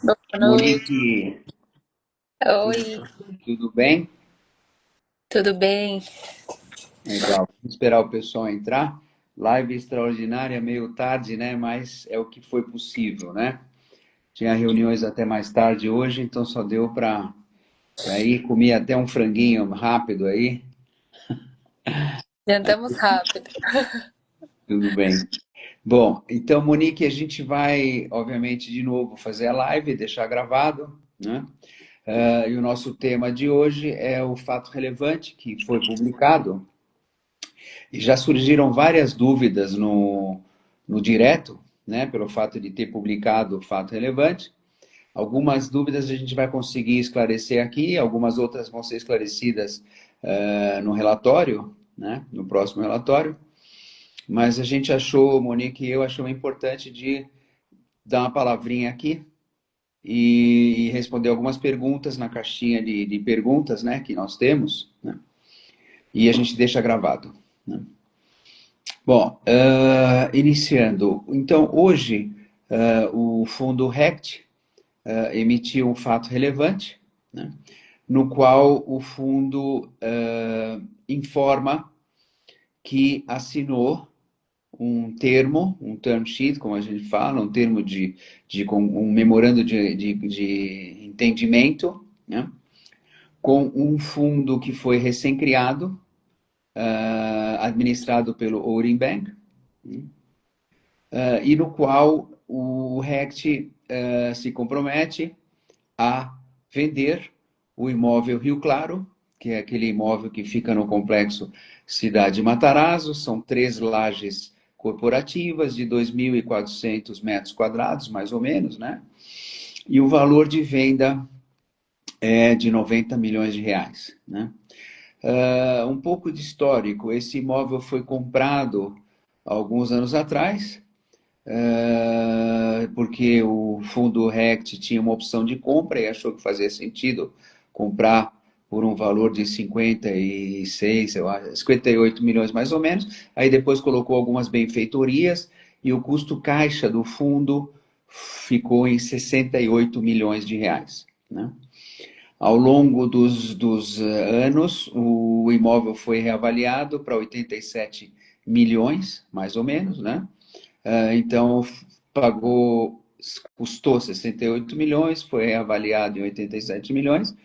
Boa noite. Monique, Oi, tudo bem? tudo bem? Legal. Vamos esperar o pessoal entrar. Live extraordinária, meio tarde, né? Mas é o que foi possível, né? Tinha reuniões até mais tarde hoje, então só deu para ir. Comi até um franguinho rápido aí. Jantamos rápido. Tudo bem. Bom, então, Monique, a gente vai, obviamente, de novo fazer a live, deixar gravado, né? E o nosso tema de hoje é o fato relevante que foi publicado. E já surgiram várias dúvidas no direto, né, pelo fato de ter publicado o fato relevante. Algumas dúvidas a gente vai conseguir esclarecer aqui, algumas outras vão ser esclarecidas no relatório, né, no próximo relatório. Mas a gente achou, Monique e eu, achou importante de dar uma palavrinha aqui e responder algumas perguntas na caixinha de perguntas, né, que nós temos, né, e a gente deixa gravado, né. Bom, iniciando. Então, hoje, o fundo RECT emitiu um fato relevante, né, no qual o fundo informa que assinou um termo, um term sheet, como a gente fala, um termo um memorando de entendimento, né, com um fundo que foi recém-criado, administrado pelo Orin Bank, e no qual o RECT se compromete a vender o imóvel Rio Claro, que é aquele imóvel que fica no complexo Cidade Matarazzo, são 3 lajes corporativas de 2.400 metros quadrados, mais ou menos, né? E o valor de venda é de 90 milhões de reais, né? Um pouco de histórico, esse imóvel foi comprado alguns anos atrás, porque o fundo RECT tinha uma opção de compra e achou que fazia sentido comprar por um valor de 56, eu acho, 58 milhões mais ou menos. Aí depois colocou algumas benfeitorias e o custo caixa do fundo ficou em 68 milhões de reais, né? Ao longo dos anos, o imóvel foi reavaliado para 87 milhões, mais ou menos, né? Então, pagou, custou 68 milhões, foi avaliado em 87 milhões,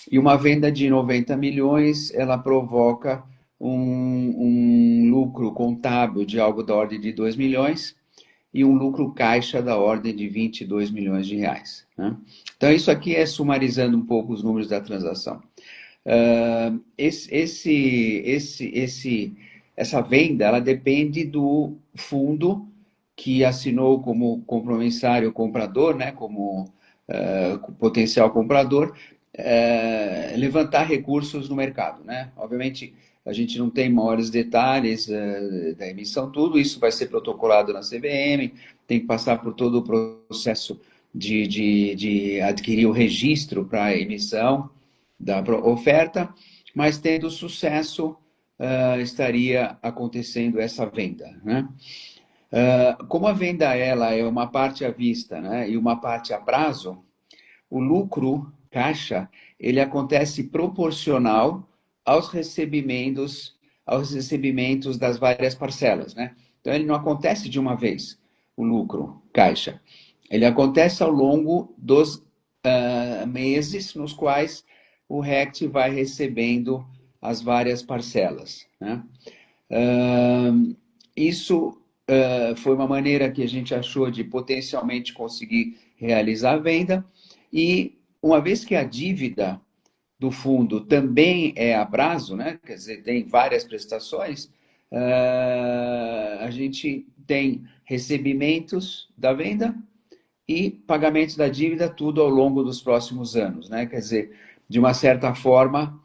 e uma venda de 90 milhões, ela provoca um lucro contábil de algo da ordem de 2 milhões e um lucro caixa da ordem de 22 milhões de reais, né? Então, isso aqui é sumarizando um pouco os números da transação. Essa venda, ela depende do fundo que assinou como compromissário comprador, né, como potencial comprador, levantar recursos no mercado, né? Obviamente, a gente não tem maiores detalhes da emissão, tudo isso vai ser protocolado na CVM, tem que passar por todo o processo de adquirir o registro para a emissão da oferta, mas tendo sucesso, estaria acontecendo essa venda, né? Como a venda ela é uma parte à vista, né, e uma parte a prazo, o lucro caixa ele acontece proporcional aos recebimentos das várias parcelas, né? Então ele não acontece de uma vez, o lucro caixa. Ele acontece ao longo dos meses nos quais o RECT vai recebendo as várias parcelas, né? Isso foi uma maneira que a gente achou de potencialmente conseguir realizar a venda. E uma vez que a dívida do fundo também é a prazo, né? Quer dizer, tem várias prestações, a gente tem recebimentos da venda e pagamentos da dívida, tudo ao longo dos próximos anos, né? Quer dizer, de uma certa forma,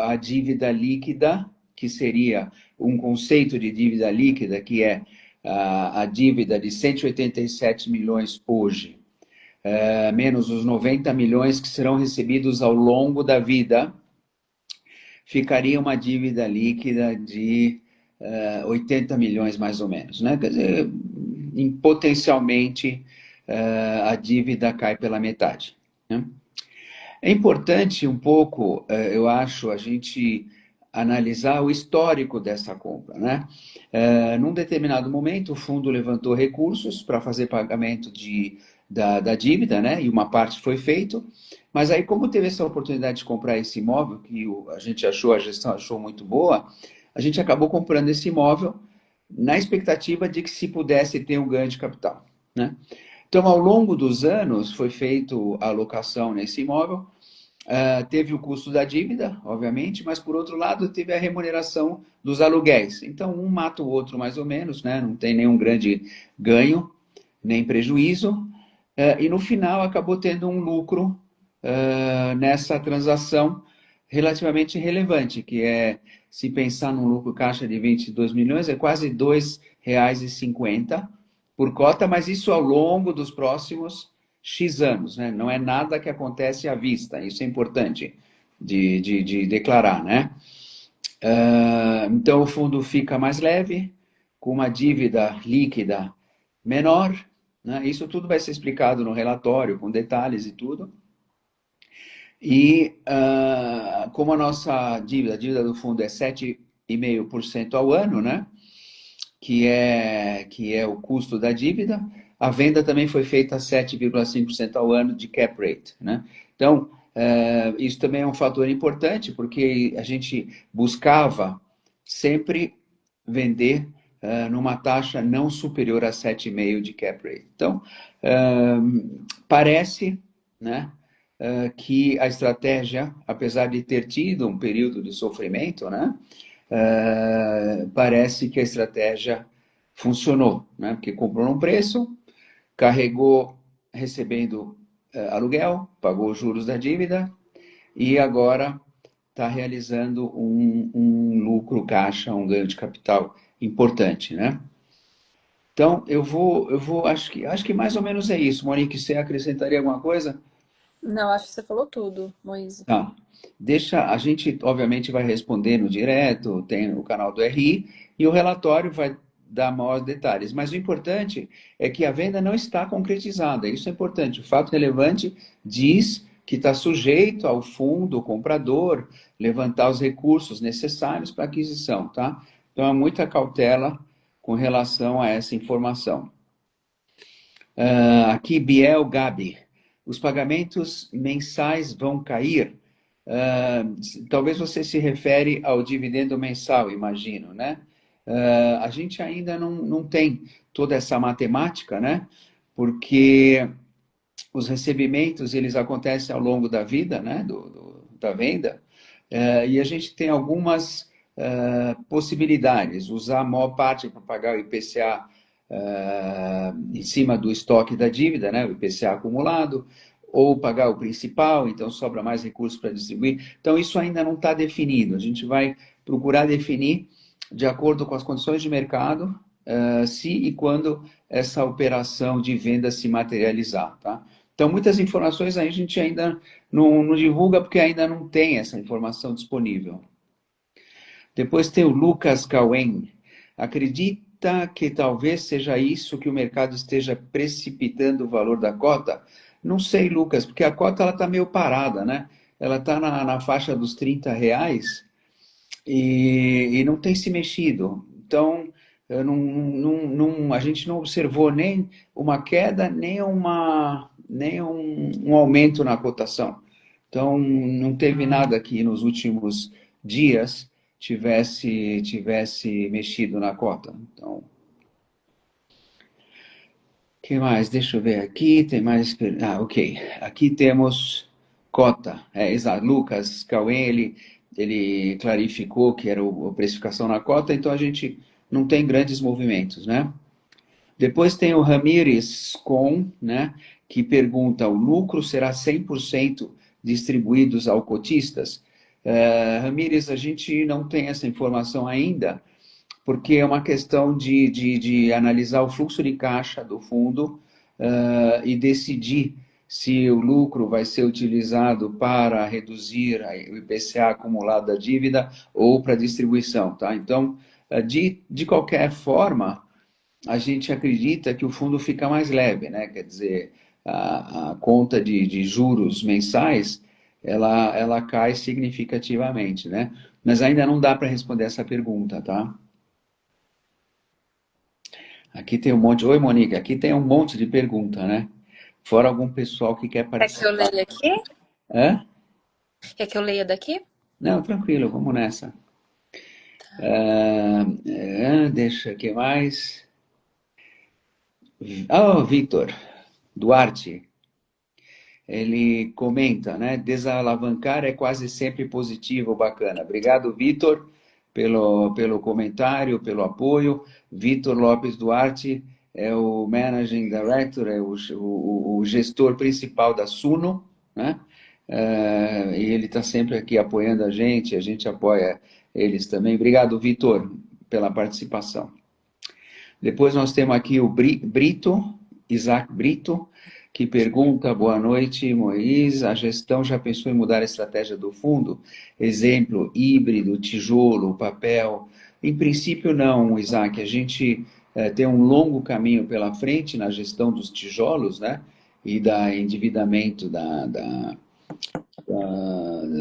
a dívida líquida, que seria um conceito de dívida líquida, que é a dívida de 187 milhões hoje, menos os 90 milhões que serão recebidos ao longo da vida, ficaria uma dívida líquida de 80 milhões mais ou menos, né? Quer dizer, potencialmente a dívida cai pela metade, né? É importante um pouco, eu acho, a gente analisar o histórico dessa compra, né? Num determinado momento, o fundo levantou recursos para fazer pagamento da dívida, né? E uma parte foi feito, mas aí, como teve essa oportunidade de comprar esse imóvel, que a gente achou, a gestão achou muito boa, a gente acabou comprando esse imóvel na expectativa de que se pudesse ter um ganho de capital, né? Então, ao longo dos anos, foi feito a alocação nesse imóvel. Teve o custo da dívida, obviamente, mas por outro lado teve a remuneração dos aluguéis. Então, um mata o outro mais ou menos, né? Não tem nenhum grande ganho, nem prejuízo. E no final acabou tendo um lucro nessa transação relativamente relevante, que é, se pensar num lucro caixa de 22 milhões, é quase R$ 2,50 por cota, mas isso ao longo dos próximos X anos, né? Não é nada que acontece à vista, isso é importante de declarar, né? Então o fundo fica mais leve, com uma dívida líquida menor, né? Isso tudo vai ser explicado no relatório, com detalhes e tudo. E como a dívida do fundo é 7,5% ao ano, né? Que é o custo da dívida, a venda também foi feita a 7,5% ao ano de cap rate, né? Então, isso também é um fator importante, porque a gente buscava sempre vender numa taxa não superior a 7,5% de cap rate. Então, parece, né, que a estratégia, apesar de ter tido um período de sofrimento, né, parece que a estratégia funcionou, né? Porque comprou num preço, carregou recebendo aluguel, pagou os juros da dívida e agora está realizando um lucro caixa, um ganho de capital importante, né? Então, acho que mais ou menos é isso. Monique, você acrescentaria alguma coisa? Não, acho que você falou tudo, Moise. Tá. A gente obviamente vai responder no direto, tem o canal do RI e o relatório vai dar maiores detalhes. Mas o importante é que a venda não está concretizada. Isso é importante. O fato relevante diz que está sujeito ao fundo, o comprador, levantar os recursos necessários para a aquisição, tá? Então, há muita cautela com relação a essa informação. Aqui, Biel Gabi. Os pagamentos mensais vão cair? Ah, Talvez você se refere ao dividendo mensal, imagino, né? A gente ainda não tem toda essa matemática, né? Porque os recebimentos, eles acontecem ao longo da vida, né? Da venda. E a gente tem algumas possibilidades. Usar a maior parte para pagar o IPCA em cima do estoque da dívida, né, o IPCA acumulado, ou pagar o principal, então sobra mais recursos para distribuir. Então, isso ainda não está definido. A gente vai procurar definir, de acordo com as condições de mercado, se e quando essa operação de venda se materializar. Tá? Então, muitas informações a gente ainda não divulga, porque ainda não tem essa informação disponível. Depois tem o Lucas Cowen. Acredita que talvez seja isso que o mercado esteja precipitando o valor da cota? Não sei, Lucas, porque a cota está meio parada, né? Ela está na faixa dos R$ 30 e não tem se mexido. Então, a gente não observou nem uma queda, nem um aumento na cotação. Então, não teve nada aqui nos últimos dias tivesse mexido na cota. Então, o que mais? Deixa eu ver aqui, tem mais. Ok. Aqui temos cota. Exato. Lucas Cauê, ele clarificou que era a precificação na cota, então a gente não tem grandes movimentos, né? Depois tem o Ramires Com, né, que pergunta: o lucro será 100% distribuídos ao cotistas? Ramires, a gente não tem essa informação ainda, porque é uma questão de analisar o fluxo de caixa do fundo e decidir se o lucro vai ser utilizado para reduzir o IPCA acumulado da dívida ou para distribuição, tá? Então, de qualquer forma, a gente acredita que o fundo fica mais leve, né? Quer dizer, a conta de juros mensais, ela cai significativamente, né? Mas ainda não dá para responder essa pergunta, tá? Aqui tem um monte. Oi, Monique, aqui tem um monte de pergunta, né? Fora algum pessoal que quer Quer que eu participar. leia aqui? Hã? Quer que eu leia daqui? Não, tranquilo, vamos nessa. Deixa, que mais? Oh, Vitor Duarte, ele comenta, né? Desalavancar é quase sempre positivo, bacana. Obrigado, Vitor, pelo comentário, pelo apoio. Vitor Lopes Duarte é o Managing Director, é o gestor principal da Suno, né? E ele está sempre aqui apoiando a gente apoia eles também. Obrigado, Vitor, pela participação. Depois nós temos aqui o Brito, Isaac Brito, que pergunta: boa noite, Moisés. A gestão já pensou em mudar a estratégia do fundo? Exemplo, híbrido, tijolo, papel. Em princípio, não, Isaac. A gente tem um longo caminho pela frente na gestão dos tijolos, né? E da endividamento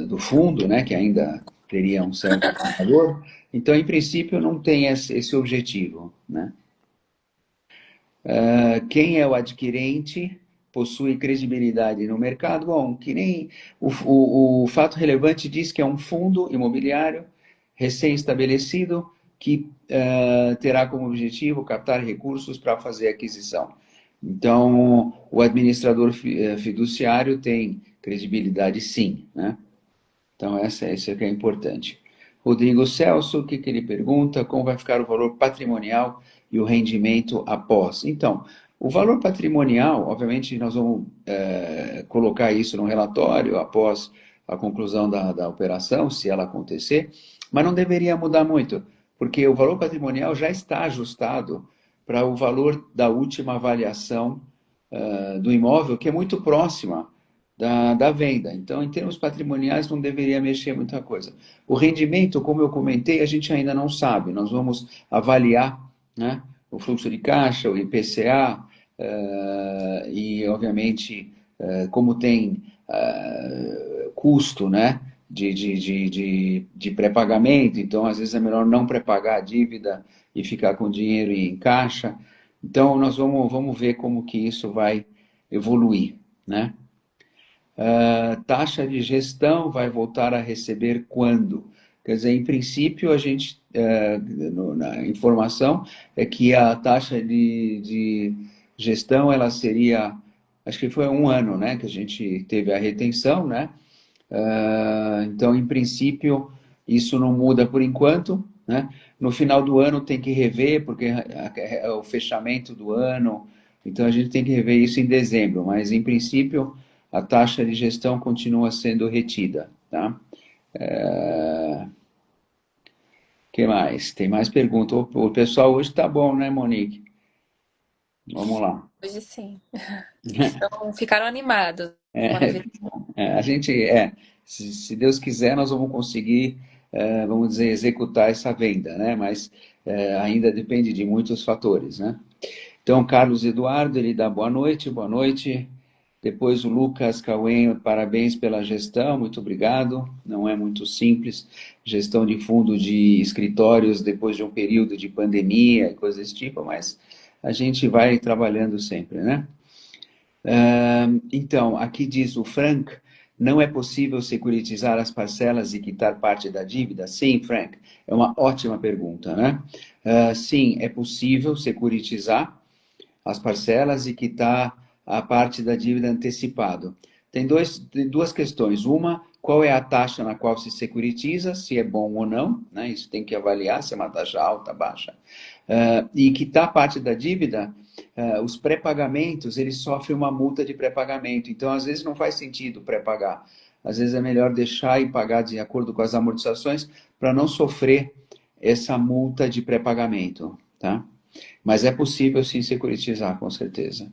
do fundo, né? Que ainda teria um certo valor. Então, em princípio, não tem esse objetivo, né? Quem é o adquirente possui credibilidade no mercado. Bom, que nem o fato relevante diz que é um fundo imobiliário recém-estabelecido que terá como objetivo captar recursos para fazer aquisição. Então, o administrador fiduciário tem credibilidade, sim, né? Então, isso é que é importante. Rodrigo Celso, o que, que ele pergunta? Como vai ficar o valor patrimonial e o rendimento após? Então, o valor patrimonial, obviamente, nós vamos colocar isso no relatório após a conclusão da operação, se ela acontecer, mas não deveria mudar muito, porque o valor patrimonial já está ajustado para o valor da última avaliação do imóvel, que é muito próxima da venda. Então, em termos patrimoniais, não deveria mexer muita coisa. O rendimento, como eu comentei, a gente ainda não sabe. Nós vamos avaliar, né, o fluxo de caixa, o IPCA, e, obviamente, como tem custo, né, de pré-pagamento, então, às vezes, é melhor não pré-pagar a dívida e ficar com o dinheiro em caixa. Então, nós vamos ver como que isso vai evoluir, né? Taxa de gestão vai voltar a receber quando? Quer dizer, em princípio, a gente, na informação, é que a taxa de gestão, ela seria, acho que foi um ano, né, que a gente teve a retenção, né? Então, em princípio, isso não muda por enquanto, né? No final do ano tem que rever, porque é o fechamento do ano, então a gente tem que rever isso em dezembro, mas em princípio a taxa de gestão continua sendo retida, tá? Que mais? Tem mais perguntas. O pessoal hoje tá bom, né, Monique? Vamos lá. Hoje sim. Então, ficaram animados. É, Maravilha. a gente se Deus quiser, nós vamos conseguir, vamos dizer, executar essa venda, né? Mas ainda depende de muitos fatores, né? Então, Carlos Eduardo, ele dá boa noite, boa noite. Depois o Lucas Cauê, parabéns pela gestão, muito obrigado. Não é muito simples, gestão de fundo de escritórios depois de um período de pandemia e coisas desse tipo, mas a gente vai trabalhando sempre, né? Então, aqui diz o Frank, não é possível securitizar as parcelas e quitar parte da dívida? Sim, Frank, é uma ótima pergunta, né? Sim, é possível securitizar as parcelas e quitar a parte da dívida antecipado. Tem duas questões. Uma, qual é a taxa na qual se securitiza, se é bom ou não, né? Isso tem que avaliar se é uma taxa alta, baixa. E quitar parte da dívida, os pré-pagamentos, eles sofrem uma multa de pré-pagamento. Então, às vezes, não faz sentido pré-pagar. Às vezes é melhor deixar e pagar de acordo com as amortizações para não sofrer essa multa de pré-pagamento, tá? Mas é possível sim securitizar, com certeza.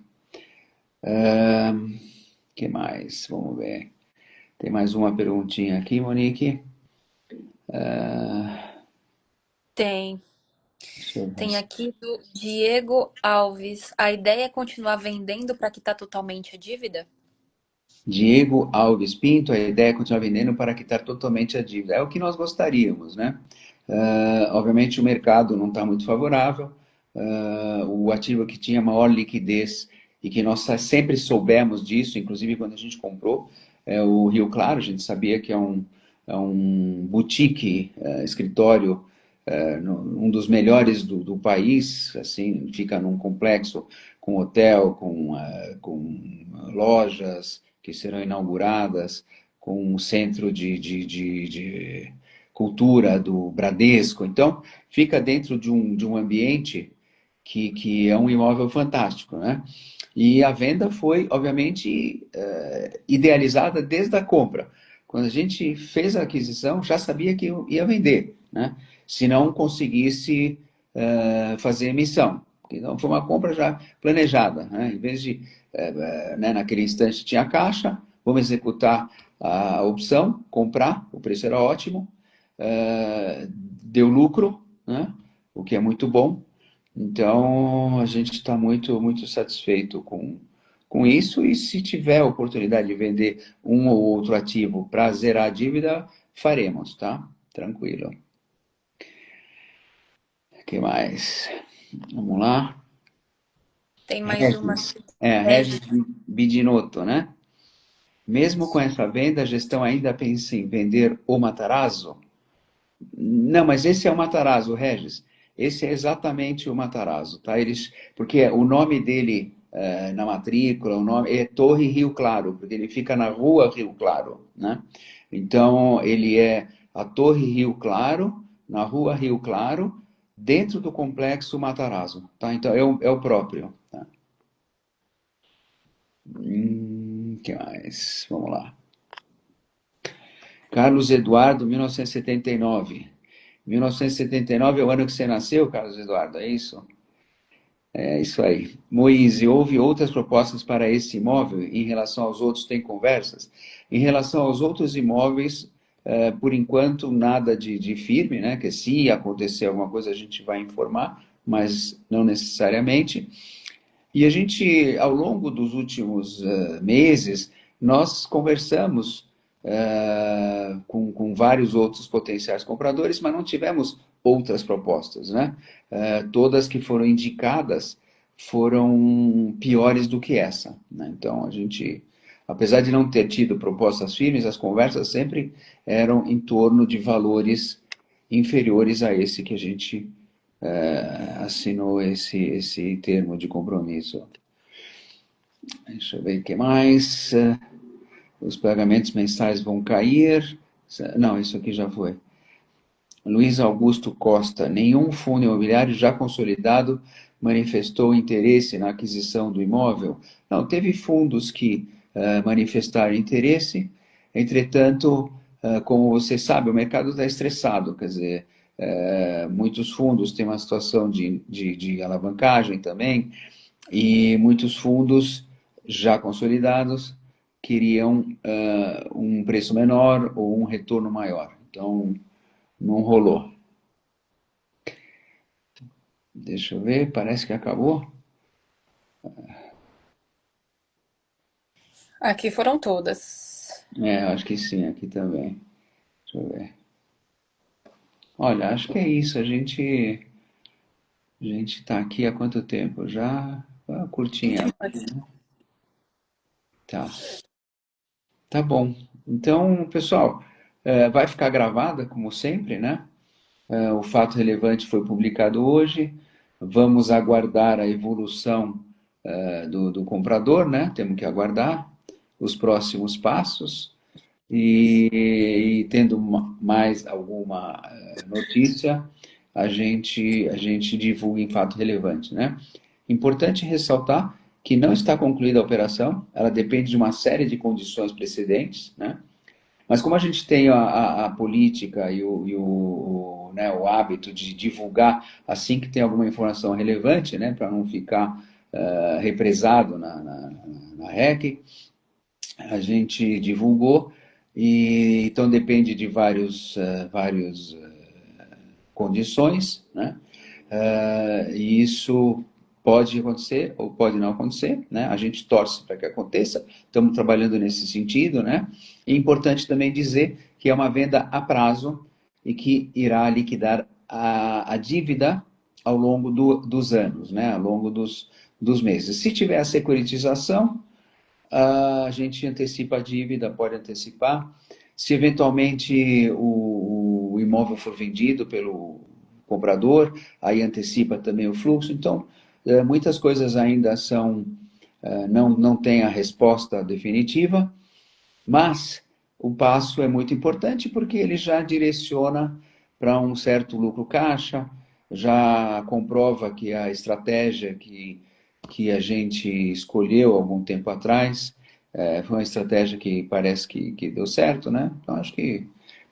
Que mais? Vamos ver. Tem mais uma perguntinha aqui, Monique. Tem. Deixa eu ver. Tem aqui do Diego Alves. A ideia é continuar vendendo para quitar totalmente a dívida? Diego Alves Pinto, a ideia é continuar vendendo para quitar totalmente a dívida. É o que nós gostaríamos, né? Obviamente o mercado não está muito favorável. O ativo que tinha maior liquidez e que nós sempre soubemos disso, inclusive quando a gente comprou, é o Rio Claro. A gente sabia que é um boutique, escritório, um dos melhores do país, assim, fica num complexo com hotel, com lojas que serão inauguradas, com um centro de cultura do Bradesco. Então, fica dentro de um ambiente que é um imóvel fantástico, né? E a venda foi, obviamente, idealizada desde a compra. Quando a gente fez a aquisição, já sabia que ia vender, né? Se não conseguisse fazer emissão. Então, foi uma compra já planejada, né? Em vez de, né, naquele instante tinha caixa, vamos executar a opção, comprar, o preço era ótimo, deu lucro, né? O que é muito bom. Então, a gente está muito, muito satisfeito com isso, e se tiver a oportunidade de vender um ou outro ativo para zerar a dívida, faremos, tá? Tranquilo. O que mais? Vamos lá. Tem mais uma Regis. aqui. Regis Regis. Bidinotto, né? Mesmo com essa venda, a gestão ainda pensa em vender o Matarazzo? Não, mas esse é o Matarazzo, Regis. Esse é exatamente o Matarazzo, tá? Porque o nome dele na matrícula, o nome é Torre Rio Claro, porque ele fica na rua Rio Claro, né? Então, ele é a Torre Rio Claro, na rua Rio Claro, dentro do complexo Matarazzo, tá? Então, é o próprio, tá? Que mais? Vamos lá. Carlos Eduardo, 1979. 1979 é o ano que você nasceu, Carlos Eduardo, é isso? É isso aí. Moise, houve outras propostas para esse imóvel? Em relação aos outros, tem conversas? Em relação aos outros imóveis, por enquanto, nada de firme, né? Que se acontecer alguma coisa, a gente vai informar, mas não necessariamente. E a gente, ao longo dos últimos meses, nós conversamos com vários outros potenciais compradores, mas não tivemos outras propostas, né? Todas que foram indicadas foram piores do que essa, né? Então, a gente, apesar de não ter tido propostas firmes, as conversas sempre eram em torno de valores inferiores a esse que a gente assinou esse termo de compromisso. Deixa eu ver o que mais. Os pagamentos mensais vão cair. Não, isso aqui já foi. Luiz Augusto Costa. Nenhum fundo imobiliário já consolidado manifestou interesse na aquisição do imóvel? Não, teve fundos que manifestaram interesse. Entretanto, como você sabe, o mercado está estressado. Quer dizer, muitos fundos têm uma situação de alavancagem também. E muitos fundos já consolidados queriam um preço menor ou um retorno maior. Então, não rolou. Deixa eu ver, parece que acabou. Aqui foram todas. Acho que sim, aqui também. Deixa eu ver. Olha, acho que é isso. A gente está aqui há quanto tempo? Já curtinha. 20 minutos. Tá. Tá bom. Então, pessoal, vai ficar gravada, como sempre, né? O fato relevante foi publicado hoje. Vamos aguardar a evolução do comprador, né? Temos que aguardar os próximos passos. E tendo mais alguma notícia, a gente divulga em fato relevante, né? Importante ressaltar que não está concluída a operação, ela depende de uma série de condições precedentes, né? Mas como a gente tem a política né, o hábito de divulgar assim que tem alguma informação relevante, né, para não ficar represado na REC, a gente divulgou, e então depende de vários condições, né? E isso pode acontecer ou pode não acontecer, né? A gente torce para que aconteça, estamos trabalhando nesse sentido, né? E é importante também dizer que é uma venda a prazo e que irá liquidar a dívida ao longo dos anos, né? Ao longo dos meses. Se tiver a securitização, a gente antecipa a dívida, pode antecipar. Se eventualmente o imóvel for vendido pelo comprador, aí antecipa também o fluxo. Então, muitas coisas ainda são, não tem a resposta definitiva, mas o passo é muito importante porque ele já direciona para um certo lucro caixa, já comprova que a estratégia que a gente escolheu algum tempo atrás foi uma estratégia que parece que deu certo, né? Então, acho que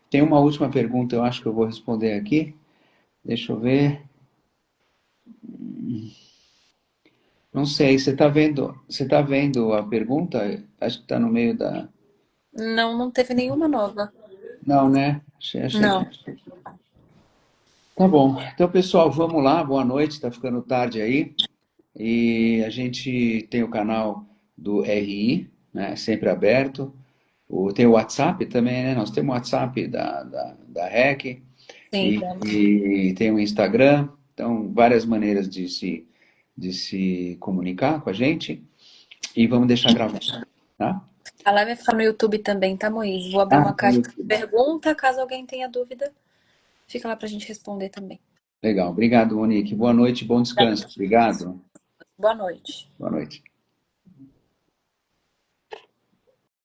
tem uma última pergunta, eu acho que eu vou responder aqui. Deixa eu ver. Não sei, você tá vendo a pergunta? Acho que está no meio da. Não, não teve nenhuma nova. Não, né? Achei que. Não. Tá bom. Então, pessoal, vamos lá. Boa noite. Tá ficando tarde aí. E a gente tem o canal do RI, né? Sempre aberto. Tem o WhatsApp também, né? Nós temos o WhatsApp da REC Sim, temos. e tem o Instagram. Então, várias maneiras de se comunicar com a gente. E vamos deixar gravado, tá? A live vai ficar no YouTube também, tá, Moisés? Vou abrir Ah, uma caixa de pergunta, caso alguém tenha dúvida, fica lá pra gente responder também. legal. Obrigado, Monique. Boa noite, bom descanso. Obrigado. Boa noite. Boa noite.